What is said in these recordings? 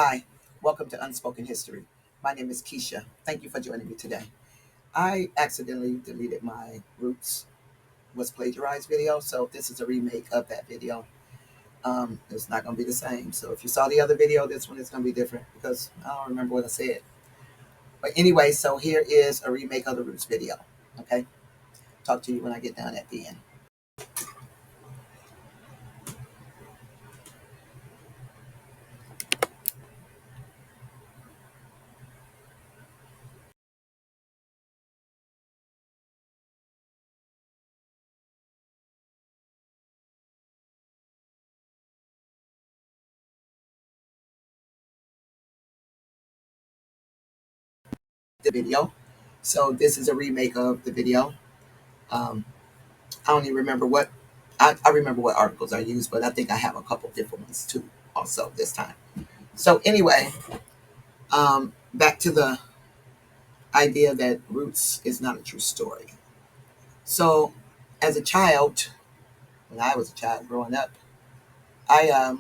Hi, welcome to Unspoken History. My name is Keisha. Thank you for joining me today. I accidentally deleted my Roots Was Plagiarized video, so this is a remake of that video. It's not going to be the same. So if you saw the other video, this one is going to be different because I don't remember what I said. But anyway, so here is a remake of the Roots video. Okay? Talk to you when I get down at the end. The video. So this is a remake of the video. Um, I don't even remember what I remember what articles I used, but I think I have a couple different ones too. Also this time. So anyway, back to the idea that Roots is not a true story. So, as a child, when I was a child growing up, I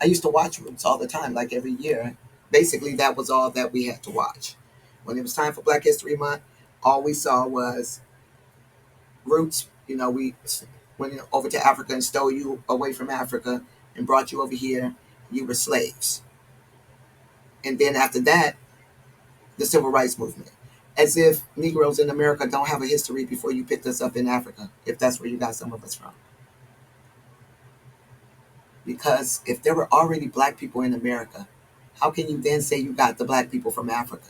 I used to watch Roots all the time, like every year. Basically, that was all that we had to watch. When it was time for Black History Month, all we saw was Roots. We went over to Africa and stole you away from Africa and brought you over here. You were slaves, and then after that, the Civil Rights Movement. As if Negroes in America don't have a history before you picked us up in Africa, if that's where you got some of us from. Because if there were already black people in America, how can you then say you got the black people from Africa?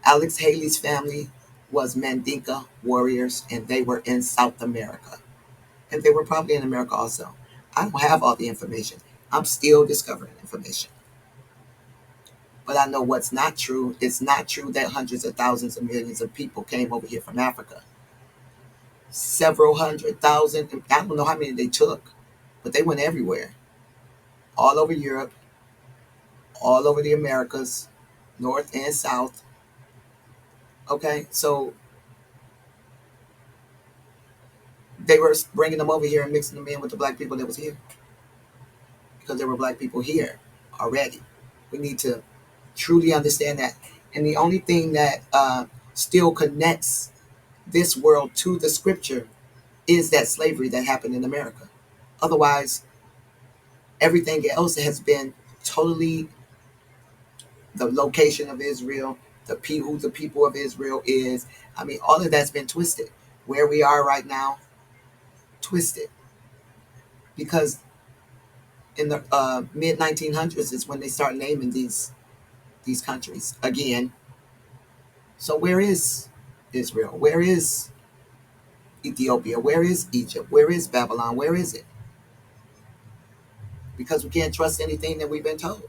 Alex Haley's family was Mandinka warriors, and they were in South America. And they were probably in America also. I don't have all the information. I'm still discovering information. But I know what's not true. It's not true that hundreds of thousands of millions of people came over here from Africa. Several hundred thousand, I don't know how many they took, but they went everywhere. All over Europe, all over the Americas, North and South. Okay, so they were bringing them over here and mixing them in with the black people that was here because there were black people here already. We need to truly understand that. And the only thing that still connects this world to the scripture is that slavery that happened in America. Otherwise, everything else has been totally the location of Israel, who the people of Israel is. I mean, all of that's been twisted. Where we are right now, twisted. Because in the mid 1900s is when they start naming these countries again. So where is Israel? Where is Ethiopia? Where is Egypt? Where is Babylon? Where is it? Because we can't trust anything that we've been told.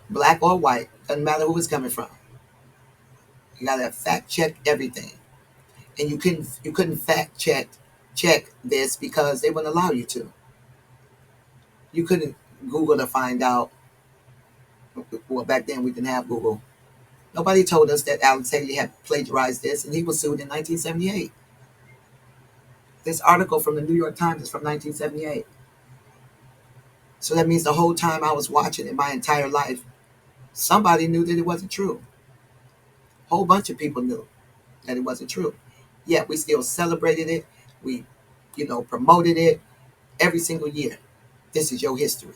Black or white, doesn't matter who it's coming from. You gotta fact check everything. And you couldn't fact check this because they wouldn't allow you to. You couldn't Google to find out. Well, back then we didn't have Google. Nobody told us that Alex Haley had plagiarized this, and he was sued in 1978. This article from the New York Times is from 1978. So that means the whole time I was watching it, my entire life, somebody knew that it wasn't true. A whole bunch of people knew that it wasn't true. Yet we still celebrated it. We, promoted it every single year. This is your history.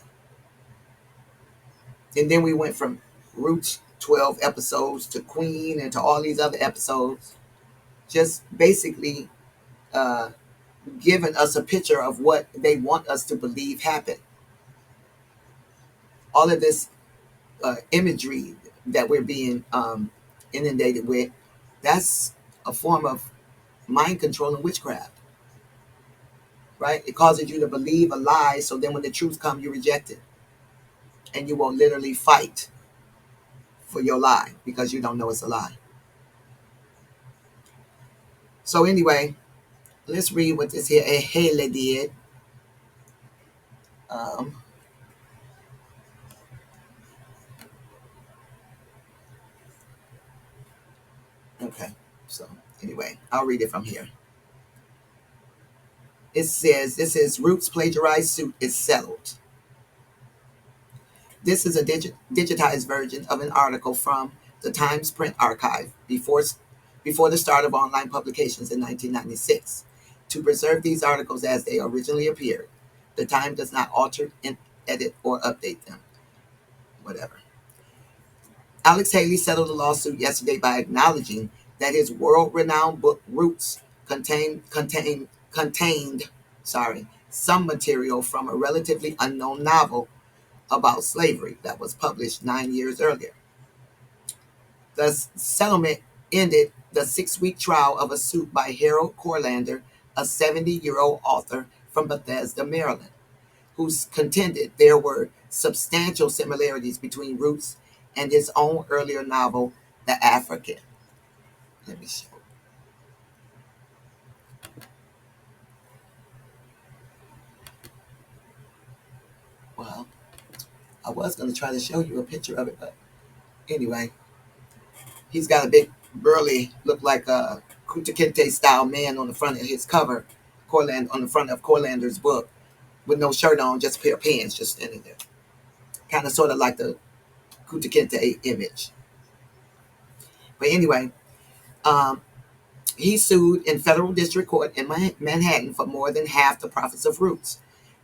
And then we went from Roots 12 episodes to Queen and to all these other episodes, just basically uh, giving us a picture of what they want us to believe happened. All of this imagery that we're being inundated with, that's a form of mind control and witchcraft, right? It causes you to believe a lie, so then when the truth comes, you reject it. And you will literally fight for your lie because you don't know it's a lie. So anyway, let's read what this here Haley did. Um, okay, so anyway, I'll read it from here. It says this is Roots plagiarized suit is settled. This is a digitized version of an article from the Times print archive before the start of online publications in 1996. To preserve these articles as they originally appeared, the Times does not alter, edit, or update them. Whatever. Alex Haley settled the lawsuit yesterday by acknowledging that his world-renowned book Roots contained some material from a relatively unknown novel about slavery that was published 9 years earlier. The settlement ended the 6-week trial of a suit by Harold Corlander, a 70-year-old author from Bethesda, Maryland, who contended there were substantial similarities between Roots and his own earlier novel, The African. Let me show. Well, I was going to try to show you a picture of it, but anyway, he's got a big, burly, look like a Kunta Kinte style man on the front of his cover, on the front of Corlander's book, with no shirt on, just a pair of pants, just standing there. Kind of sort of like the Kunta Kinte image. But anyway, um, he sued in federal district court in Manhattan for more than half the profits of Roots.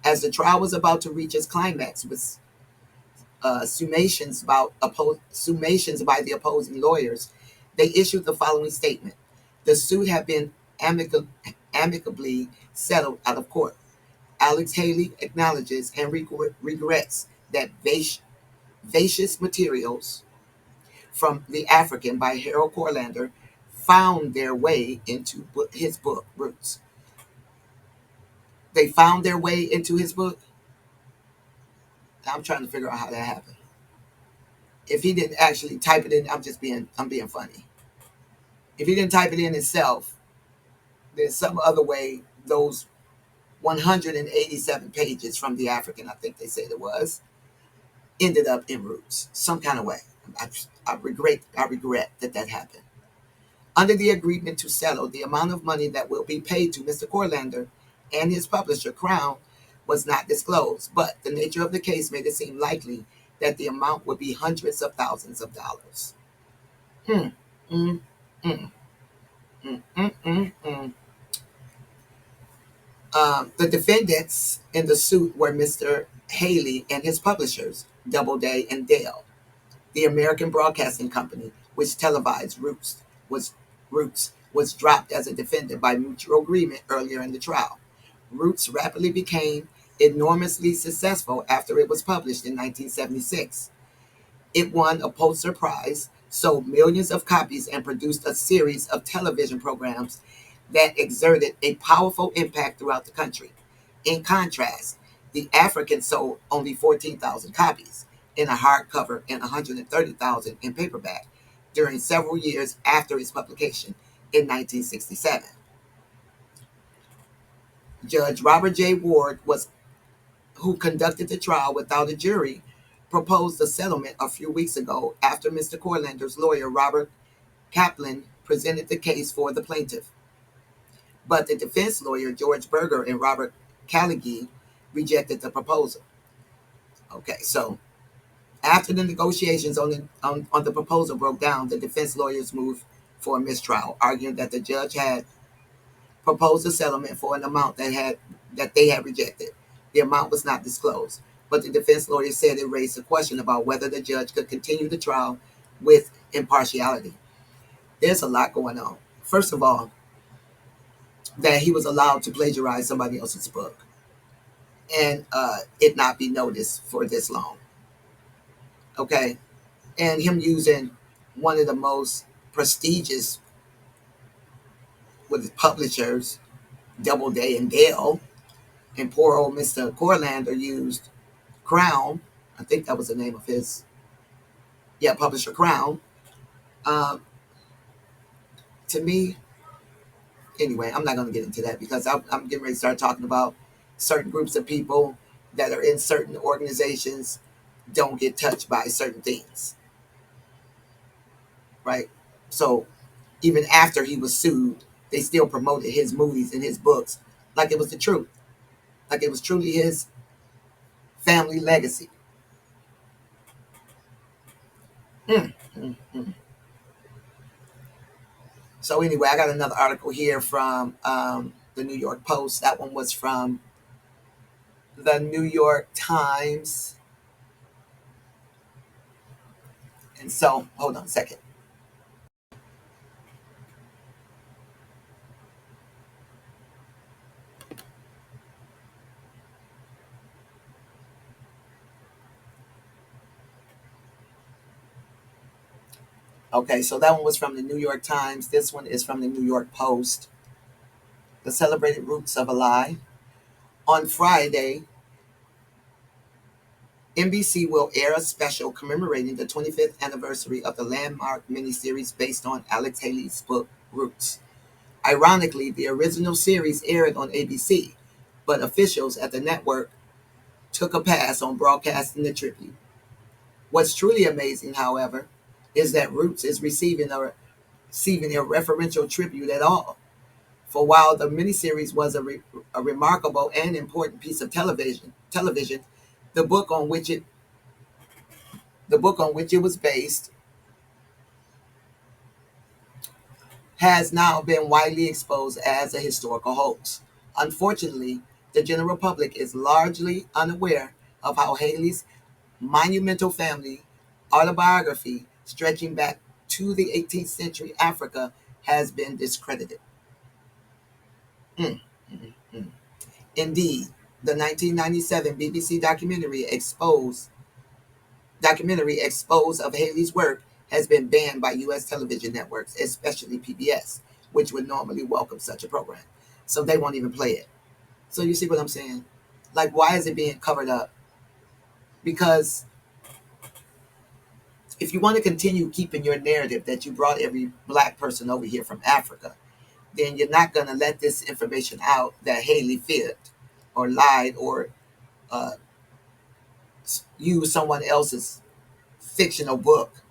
As the trial was about to reach its climax with summations by the opposing lawyers, they issued the following statement. The suit had been amicably settled out of court. Alex Haley acknowledges and regrets that vicious materials from The African by Harold Corlander found their way into his book, Roots. They found their way into his book. I'm trying to figure out how that happened. If he didn't actually type it in, I'm being funny. If he didn't type it in himself, there's some other way those 187 pages from The African, I think they said it was, ended up in Roots, some kind of way. I regret that happened. Under the agreement to settle, the amount of money that will be paid to Mr. Corlander and his publisher, Crown, was not disclosed, but the nature of the case made it seem likely that the amount would be hundreds of thousands of dollars. Hmm. Mm, mm, mm. The defendants in the suit were Mr. Haley and his publishers, Doubleday and Dale. The American Broadcasting Company, which televised Roots was dropped as a defendant by mutual agreement earlier in the trial. Roots rapidly became enormously successful after it was published in 1976. It won a Pulitzer Prize, sold millions of copies, and produced a series of television programs that exerted a powerful impact throughout the country. In contrast, The African sold only 14,000 copies in a hardcover and 130,000 in paperback during several years after its publication in 1967. Judge Robert J. Ward, who conducted the trial without a jury, proposed a settlement a few weeks ago after Mr. Corlander's lawyer, Robert Kaplan, presented the case for the plaintiff. But the defense lawyer, George Berger and Robert Callagy, rejected the proposal. Okay, so after the negotiations on the proposal broke down, the defense lawyers moved for a mistrial, arguing that the judge had proposed a settlement for an amount that they had rejected. The amount was not disclosed, but the defense lawyer said it raised a question about whether the judge could continue the trial with impartiality. There's a lot going on. First of all, that he was allowed to plagiarize somebody else's book and it not be noticed for this long. Okay, and him using one of the most prestigious with his publishers, Doubleday and Dale, and poor old Mr. Corlander used Crown. I think that was the name of his, publisher Crown. Um, to me, anyway, I'm not going to get into that because I'm getting ready to start talking about certain groups of people that are in certain organizations don't get touched by certain things, right? So even after he was sued, they still promoted his movies and his books like it was the truth, like it was truly his family legacy. Mm, mm, mm. So anyway, I got another article here from the New York Post. That one was from the New York Times. And so, hold on a second. Okay, so that one was from the New York Times. This one is from the New York Post. The Celebrated Roots of a Lie. On Friday, NBC will air a special commemorating the 25th anniversary of the landmark miniseries based on Alex Haley's book, Roots. Ironically, the original series aired on ABC, but officials at the network took a pass on broadcasting the tribute. What's truly amazing, however, is that Roots is receiving a referential tribute at all. For while the miniseries was a remarkable and important piece of television, the book on which it the book on which it was based has now been widely exposed as a historical hoax. Unfortunately, the general public is largely unaware of how Haley's monumental family autobiography, stretching back to the 18th century Africa, has been discredited. Mm, mm, mm. Indeed, the 1997 BBC documentary exposed of Haley's work has been banned by U.S. television networks, especially PBS, which would normally welcome such a program. So they won't even play it. So you see what I'm saying? Like, why is it being covered up? Because if you want to continue keeping your narrative that you brought every black person over here from Africa, then you're not going to let this information out that Haley fibbed or lied or uh, used someone else's fictional book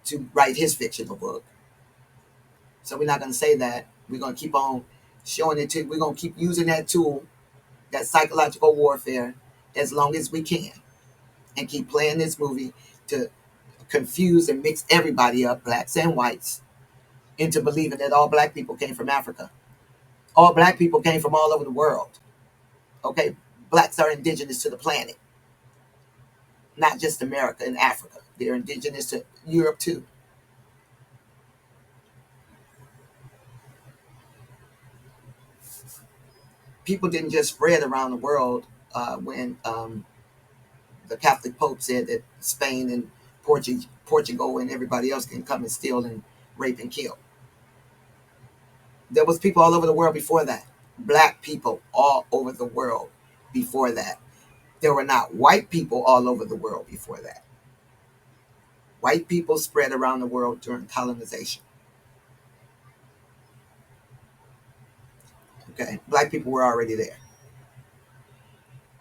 to write his fictional book. So we're not going to say that. We're going to keep on showing it to. We're going to keep using that tool, that psychological warfare, as long as we can, and keep playing this movie to confuse and mix everybody up, blacks and whites, into believing that all black people came from Africa. All black people came from all over the world. Okay, blacks are indigenous to the planet, not just America and Africa. They're indigenous to Europe too. People didn't just spread around the world when the Catholic Pope said that Spain and Portugal and everybody else can come and steal and rape and kill. There was people all over the world before that. Black people all over the world before that. There were not white people all over the world before that. White people spread around the world during colonization. Okay, black people were already there.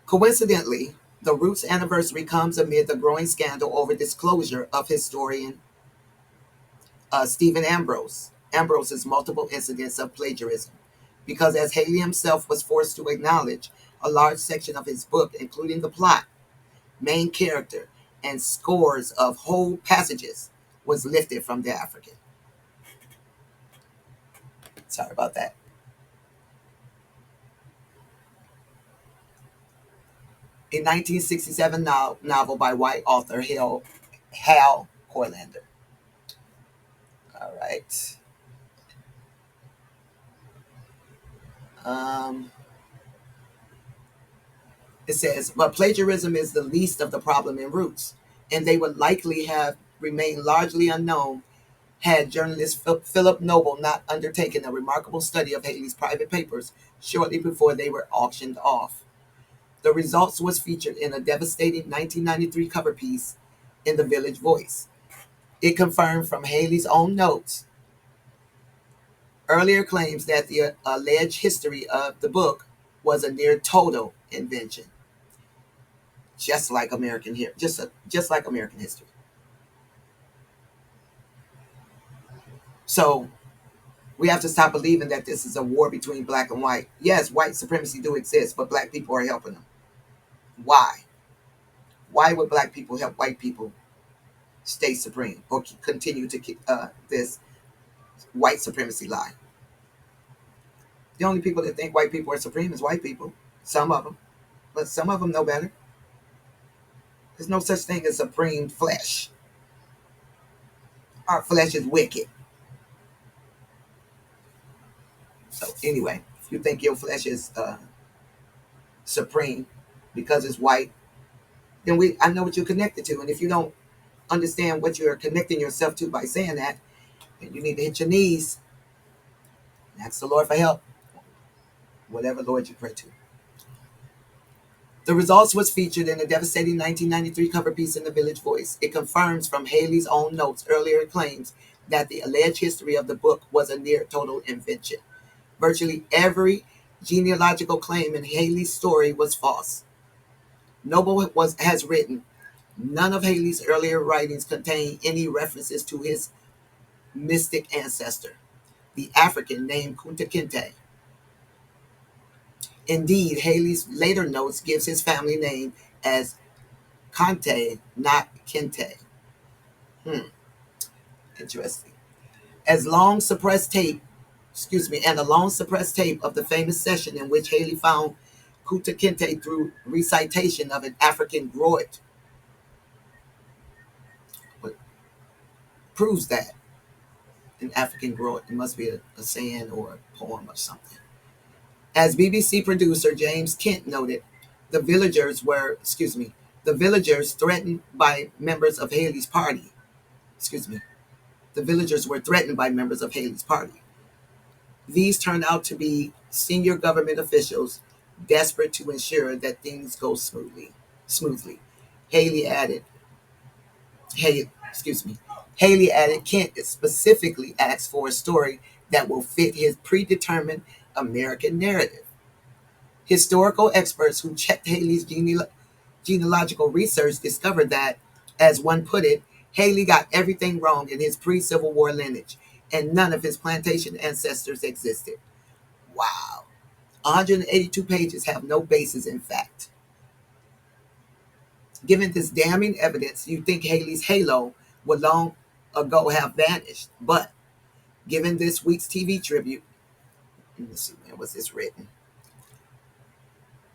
Coincidentally, the Roots anniversary comes amid the growing scandal over disclosure of historian Stephen Ambrose's multiple incidents of plagiarism. Because as Haley himself was forced to acknowledge, a large section of his book, including the plot, main character, and scores of whole passages, was lifted from the African. Sorry about that. A 1967 novel by white author Hal Corlander. All right. Um, it says, but plagiarism is the least of the problem in Roots, and they would likely have remained largely unknown had journalist Philip Noble not undertaken a remarkable study of Haley's private papers shortly before they were auctioned off. The results was featured in a devastating 1993 cover piece in the Village Voice. It confirmed from Haley's own notes earlier claims that the alleged history of the book was a near total invention, just like just like American history. So We have to stop believing that this is a war between black and white. Yes, white supremacy do exist, but black people are helping them. Why? Why would black people help white people stay supreme or continue to keep this white supremacy lie? The only people that think white people are supreme is white people. Some of them, but some of them know better. There's no such thing as supreme flesh. Our flesh is wicked. So anyway, if you think your flesh is supreme because it's white, then I know what you're connected to. And if you don't understand what you're connecting yourself to by saying that, then you need to hit your knees and ask the Lord for help, whatever Lord you pray to. The results was featured in a devastating 1993 cover piece in the Village Voice. It confirms from Haley's own notes earlier claims that the alleged history of the book was a near total invention. Virtually every genealogical claim in Haley's story was false. Noble has written, none of Haley's earlier writings contain any references to his mystic ancestor, the African named Kunta Kinte. Indeed, Haley's later notes gives his family name as Kante, not Kinte. Interesting. As long suppressed tape, and a long suppressed tape of the famous session in which Haley found Kunta Kinte through recitation of an African groit proves that an African groit, it must be a saying or a poem or something. As BBC producer James Kent noted, the villagers threatened by members of Haley's party. The villagers were threatened by members of Haley's party. These turned out to be senior government officials desperate to ensure that things go smoothly. Haley added, Haley added, Kent specifically asked for a story that will fit his predetermined American narrative. Historical experts who checked Haley's genealogical research discovered that, as one put it, Haley got everything wrong in his pre-Civil War lineage, and none of his plantation ancestors existed. Wow. 182 pages have no basis in fact. Given this damning evidence, you'd think Haley's halo would long ago have vanished. But given this week's TV tribute, let's see, when was this written?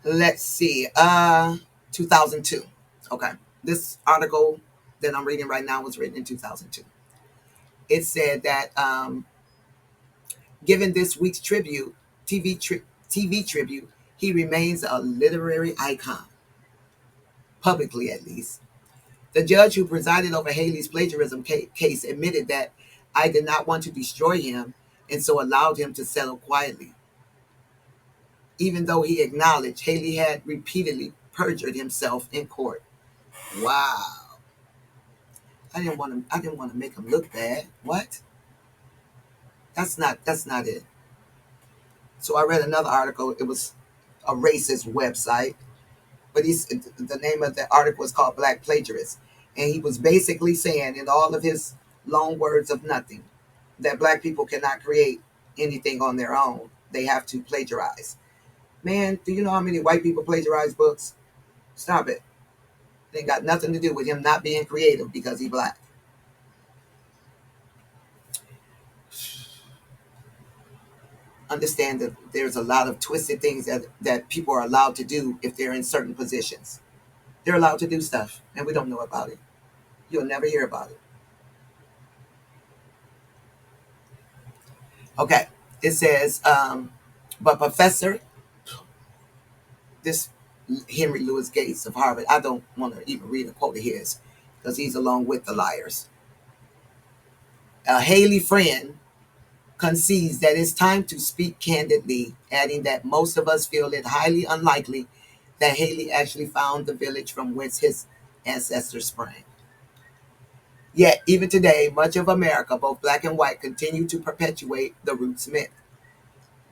Let's see, 2002. Okay. This article that I'm reading right now was written in 2002. It said that given this week's tribute, TV tribute, he remains a literary icon, publicly at least. The judge who presided over Haley's plagiarism case admitted that I did not want to destroy him and so allowed him to settle quietly. Even though he acknowledged Haley had repeatedly perjured himself in court. Wow. I didn't want to make him look bad. What? That's not it. So I read another article. It was a racist website, but the name of the article was called Black Plagiarist. And he was basically saying in all of his long words of nothing that black people cannot create anything on their own. They have to plagiarize. Man, do you know how many white people plagiarize books? Stop it. It ain't got nothing to do with him not being creative because he's black. Understand that there's a lot of twisted things that people are allowed to do if they're in certain positions. They're allowed to do stuff, and we don't know about it. You'll never hear about it. Okay. It says, but Professor, this Henry Louis Gates of Harvard, I don't want to even read a quote of his because he's along with the liars. Haley Friend concedes that it's time to speak candidly, adding that most of us feel it highly unlikely that Haley actually found the village from whence his ancestors sprang. Yet, even today, much of America, both black and white, continue to perpetuate the roots myth.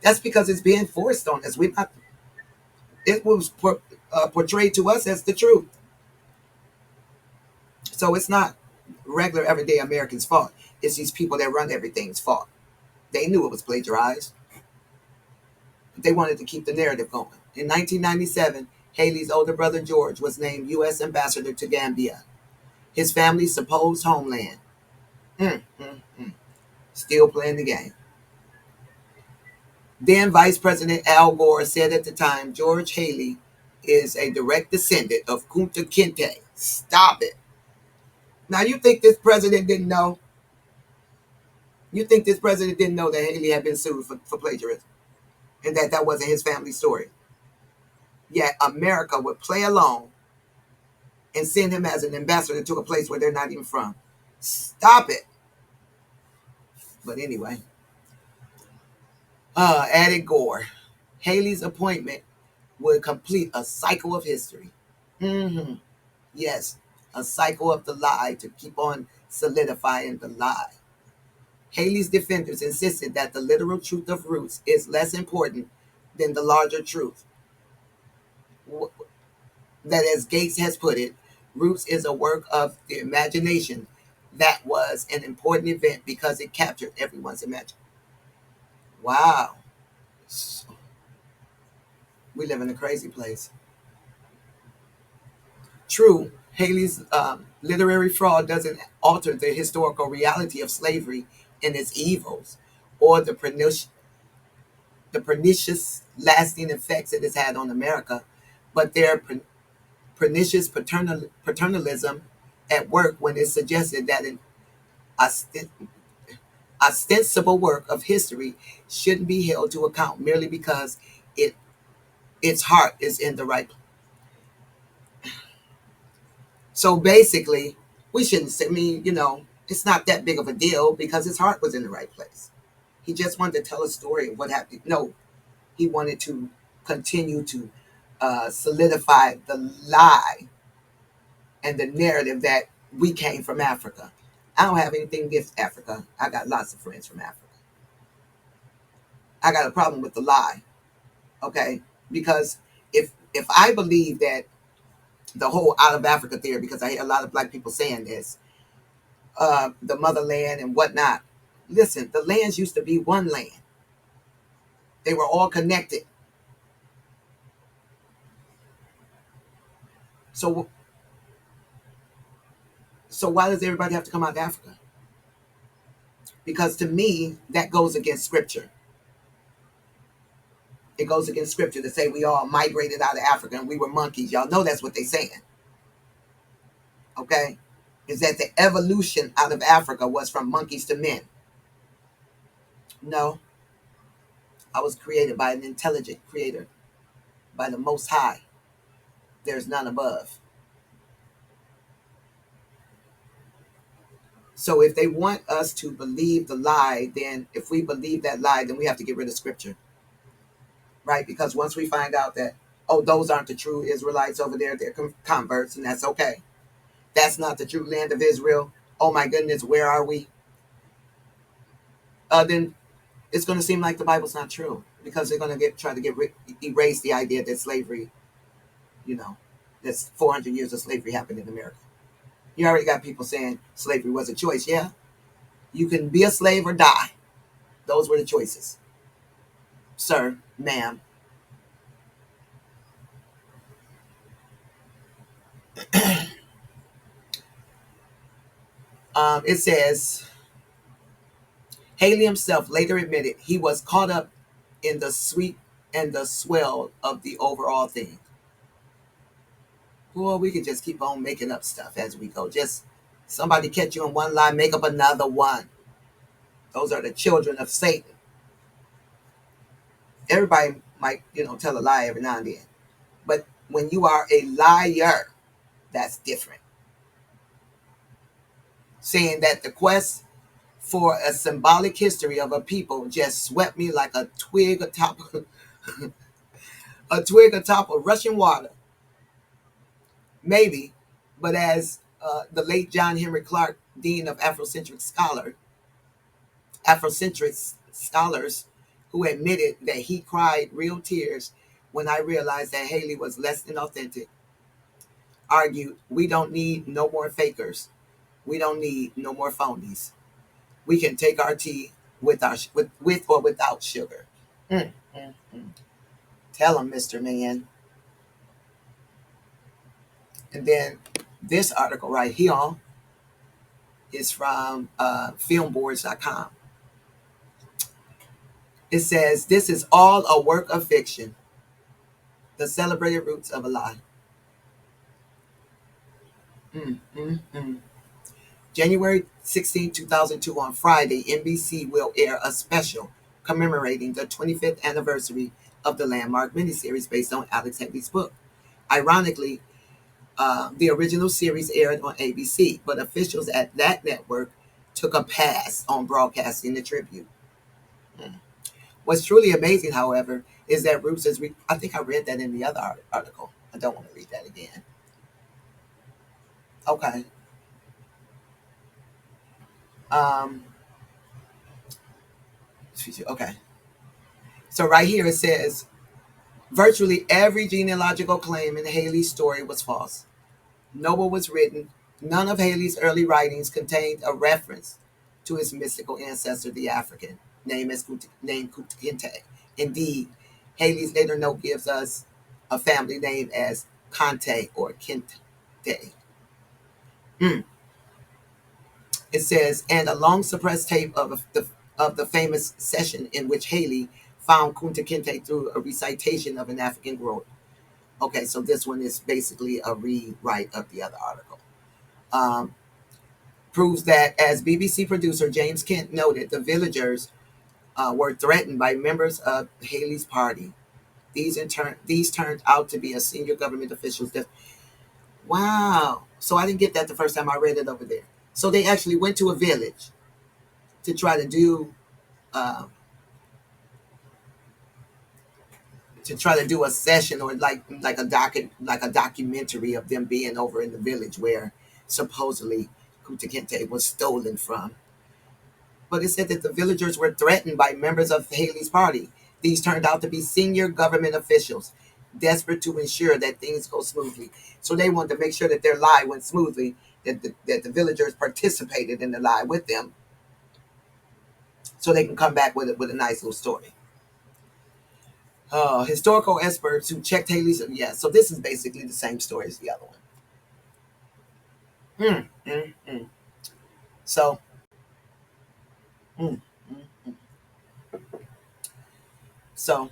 That's because it's being forced on us. It was portrayed to us as the truth. So it's not regular, everyday Americans' fault. It's these people that run everything's fault. They knew it was plagiarized, but they wanted to keep the narrative going. In 1997, Haley's older brother George was named U.S. ambassador to Gambia, his family's supposed homeland. Mm, mm, mm. Still playing the game. Then Vice President Al Gore said at the time, George Haley is a direct descendant of Kunta Kinte. Stop it. Now you think this president didn't know? You think this president didn't know that Haley had been sued for plagiarism and that that wasn't his family story? Yet America would play along and send him as an ambassador to a place where they're not even from. Stop it. But anyway, added Gore. Haley's appointment would complete a cycle of history. Mm-hmm. Yes, a cycle of the lie to keep on solidifying the lie. Haley's defenders insisted that the literal truth of Roots is less important than the larger truth. That, as Gates has put it, Roots is a work of the imagination that was an important event because it captured everyone's imagination. Wow. We live in a crazy place. True, Haley's literary fraud doesn't alter the historical reality of slavery and its evils, or the pernicious lasting effects it has had on America, but their pernicious paternalism at work when it suggested that an ostensible work of history shouldn't be held to account merely because it its heart is in the right place. So basically, we shouldn't say, I mean, it's not that big of a deal because his heart was in the right place. He just wanted to tell a story of what happened. No, he wanted to continue to solidify the lie and the narrative that we came from Africa. I don't have anything against Africa. I got lots of friends from Africa. I got a problem with the lie, okay? Because if I believe that the whole out of Africa theory, because I hear a lot of black people saying this, the motherland and whatnot. Listen, the lands used to be one land. They were all connected. So, so why does everybody have to come out of Africa? Because to me, that goes against scripture. It goes against scripture to say we all migrated out of Africa and we were monkeys. Y'all know that's what they're saying. Okay? Is that the evolution out of Africa was from monkeys to men. No. I was created by an intelligent creator, by the Most High. There's none above. So if they want us to believe the lie, then if we believe that lie, then we have to get rid of scripture. Right? Because once we find out that, oh, those aren't the true Israelites over there, they're converts, and that's okay. That's not the true land of Israel. Oh my goodness, where are we? Then it's going to seem like the Bible's not true because they're going to try to erase the idea that slavery, you know, that's 400 years of slavery happened in America. You already got people saying slavery was a choice. Yeah, you can be a slave or die. Those were the choices, sir, ma'am. It says Haley himself later admitted he was caught up in the sweet and the swell of the overall thing. Well, we could just keep on making up stuff as we go. Just somebody catch you in one lie, make up another one. Those are the children of Satan. Everybody might, tell a lie every now and then. But when you are a liar, that's different. Saying that the quest for a symbolic history of a people just swept me like a twig atop of rushing water. Maybe, but as the late John Henry Clark, dean of Afrocentric scholars, who admitted that he cried real tears when I realized that Haley was less than authentic, argued, we don't need no more fakers. We don't need no more phonies. We can take our tea with or without sugar. Mm, mm, mm. Tell him, Mr. Man. And then this article right here is from filmboards.com. It says, "This is all a work of fiction. The celebrated roots of a lie." Mm, mm, mm. January 16, 2002, on Friday, NBC will air a special commemorating the 25th anniversary of the landmark miniseries based on Alex Haley's book. Ironically, the original series aired on ABC, but officials at that network took a pass on broadcasting the tribute. Hmm. What's truly amazing, however, is that Roots is. I think I read that in the other article. I don't want to read that again. Okay. Um, okay. So right here it says virtually every genealogical claim in Haley's story was false. Noble was written. None of Haley's early writings contained a reference to his mystical ancestor, the African, named Kunta Kinte. Indeed, Haley's later note gives us a family name as Kante or Kinte. Mm. It says, and a long suppressed tape of the famous session in which Haley found Kunta Kinte through a recitation of an African grove. Okay, so this one is basically a rewrite of the other article. Um, Proves that, as BBC producer James Kent noted, the villagers were threatened by members of Haley's party. These turned out to be a senior government officials. Wow! So I didn't get that the first time I read it over there. So they actually went to a village to try uh, to try to do a session or like a documentary of them being over in the village where supposedly Kunta Kinte was stolen from. But it said that the villagers were threatened by members of Haley's party. These turned out to be senior government officials, desperate to ensure that things go smoothly. So they wanted to make sure that their lie went smoothly, that the villagers participated in the lie with them, so they can come back with a nice little story. Historical experts who checked Haley's, yeah. So this is basically the same story as the other one. Mm, mm, mm. So, mm, mm, mm. So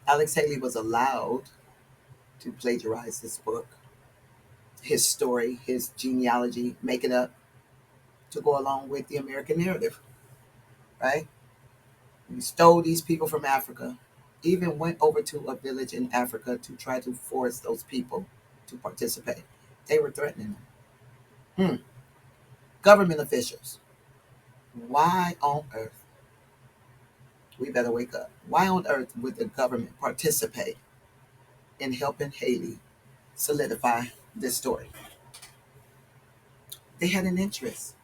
Alex Haley was allowed to plagiarize this book, his story, his genealogy, make it up to go along with the American narrative, right? He stole these people from Africa, even went over to a village in Africa to try to force those people to participate. They were threatening them. Hmm. Government officials. Why on earth? We better wake up. Why on earth would the government participate in helping Haley solidify this story? They had an interest,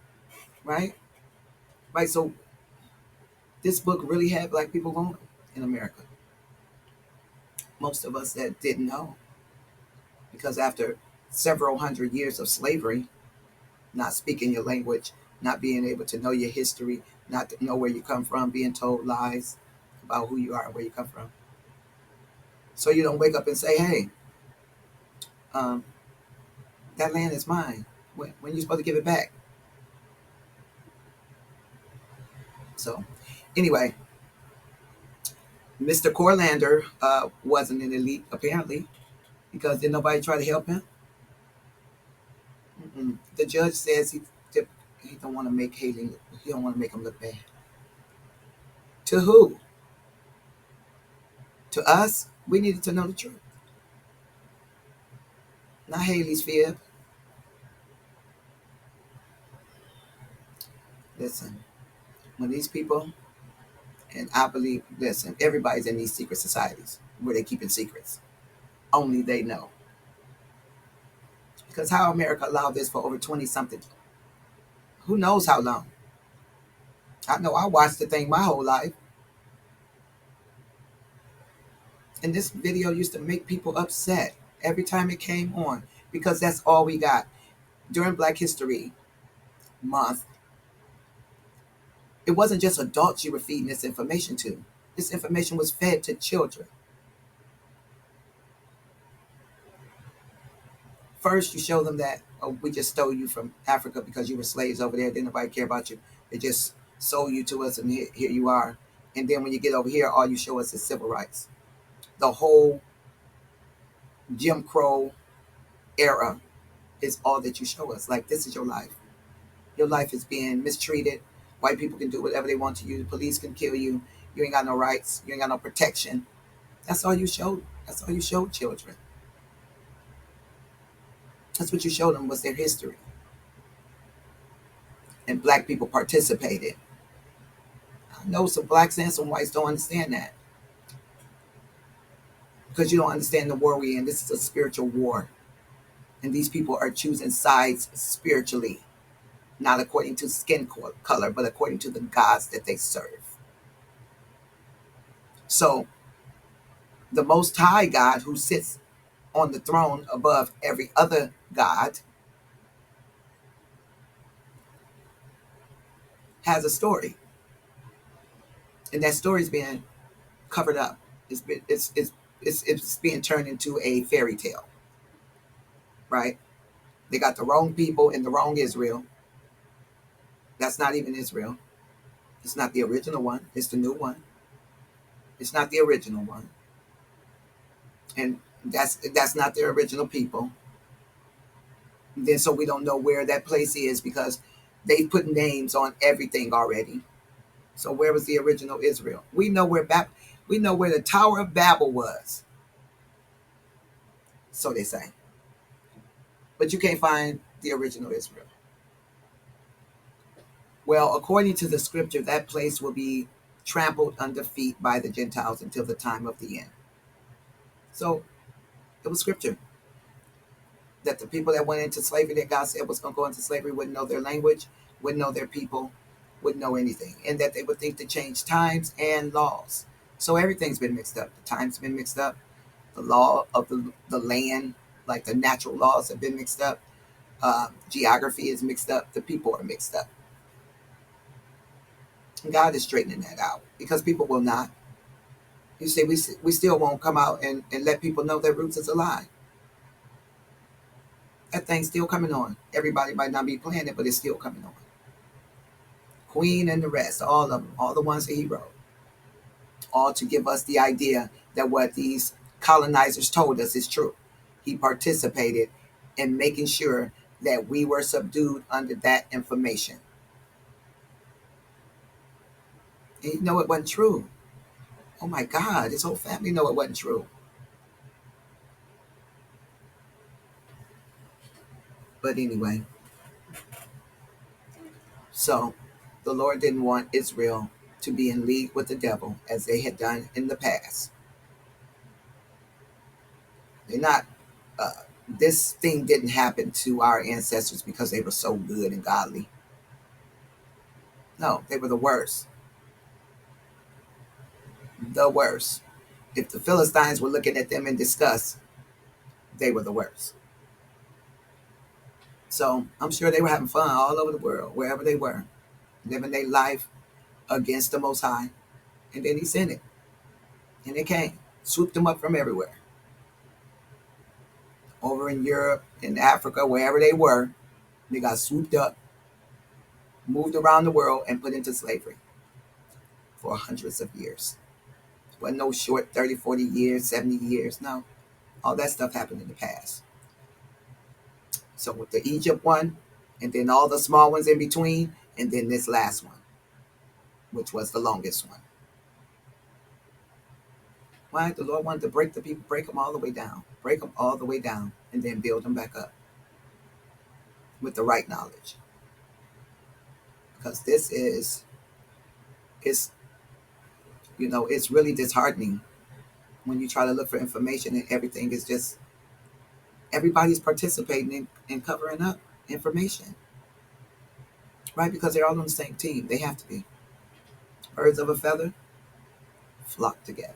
right? Right. So this book really had black people going in America. Most of us that didn't know, because after several hundred years of slavery, not speaking your language, not being able to know your history, not to know where you come from, being told lies about who you are and where you come from. So you don't wake up and say, hey, um, that land is mine. When you supposed to give it back? So anyway, Mr. Corlander wasn't an elite, apparently, because did nobody try to help him? Mm-mm. The judge says he don't want to make Haley, he don't want to make him look bad. To who? To us? We needed to know the truth. Not Haley's fib. Listen, when these people, and I believe, listen, everybody's in these secret societies where they keeping secrets. Only they know. Because how America allowed this for over 20 something, who knows how long? I know I watched the thing my whole life. And this video used to make people upset every time it came on because that's all we got. During Black History Month, It wasn't just adults you were feeding this information to. This information was fed to children. First, you show them that, oh, we just stole you from Africa because you were slaves over there. Didn't nobody care about you. They just sold you to us, and here you are. And then when you get over here, all you show us is civil rights. The whole Jim Crow era is all that you show us. Like, this is your life. Your life is being mistreated. White people can do whatever they want to you. The police can kill you. You ain't got no rights. You ain't got no protection. That's all you showed. That's all you showed children. That's what you showed them, was their history. And black people participated. I know some blacks and some whites don't understand that, because you don't understand the war we're in. This is a spiritual war. And these people are choosing sides spiritually, not according to skin color, but according to the gods that they serve. So the Most High God, who sits on the throne above every other God, has a story. And that story is being covered up. It's being turned into a fairy tale, right? They got the wrong people in the wrong Israel. That's not even Israel. It's not the original one. It's the new one. It's not the original one. And that's not their original people. And then so we don't know where that place is, because they put names on everything already. So where was the original Israel? We know where the Tower of Babel was. So they say. But you can't find the original Israel. Well, according to the scripture, that place will be trampled under feet by the Gentiles until the time of the end. So it was scripture that the people that went into slavery, that God said was going to go into slavery, wouldn't know their language, wouldn't know their people, wouldn't know anything, and that they would think to change times and laws. So everything's been mixed up. The time's been mixed up. The law of the land, like the natural laws, have been mixed up. Geography is mixed up. The people are mixed up. And God is straightening that out, because people will not. You see, we still won't come out and let people know their roots is a lie. That thing's still coming on. Everybody might not be playing it, but it's still coming on. Queen and the rest, all of them, all the ones that he wrote, all to give us the idea that what these colonizers told us is true. He participated in making sure that we were subdued under that information. And you know it wasn't true. Oh my God, his whole family know it wasn't true. But anyway, so the Lord didn't want Israel to be in league with the devil as they had done in the past. They're not. This thing didn't happen to our ancestors because they were so good and godly. No, they were the worst. The worst. If the Philistines were looking at them in disgust, they were the worst. So I'm sure they were having fun all over the world, wherever they were, living their life against the Most High. And then he sent it. And it came, swooped them up from everywhere. Over in Europe, in Africa, wherever they were, they got swooped up, moved around the world, and put into slavery for hundreds of years. It wasn't no short 30, 40 years, 70 years. No, all that stuff happened in the past. So with the Egypt one, and then all the small ones in between, and then this last one, which was the longest one. Why? The Lord wanted to break the people, break them all the way down, break them all the way down, and then build them back up with the right knowledge. Because this is, it's, it's really disheartening when you try to look for information and everything is just, everybody's participating in covering up information, right? Because they're all on the same team. They have to be. Birds of a feather flock together.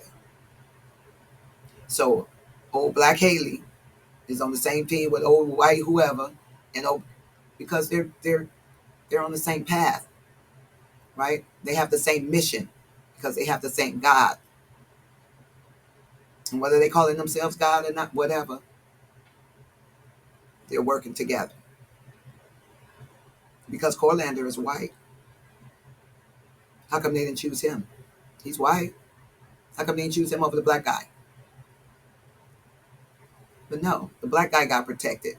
So old Black Haley is on the same team with old white whoever, and because they're on the same path, right? They have the same mission because they have the same God. And whether they calling themselves God or not, whatever, they're working together. Because Corlander is white. How come they didn't choose him? He's white. How come they didn't choose him over the black guy? But no, the black guy got protected.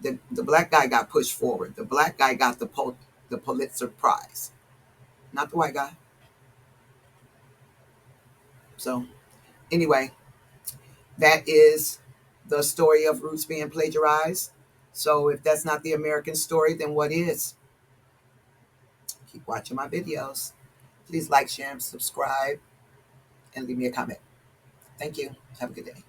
The black guy got pushed forward. The black guy got the Pulitzer Prize, not the white guy. So anyway, that is the story of Roots being plagiarized. So if that's not the American story, then what is? Keep watching my videos. Please like, share, and subscribe, and leave me a comment. Thank you. Have a good day.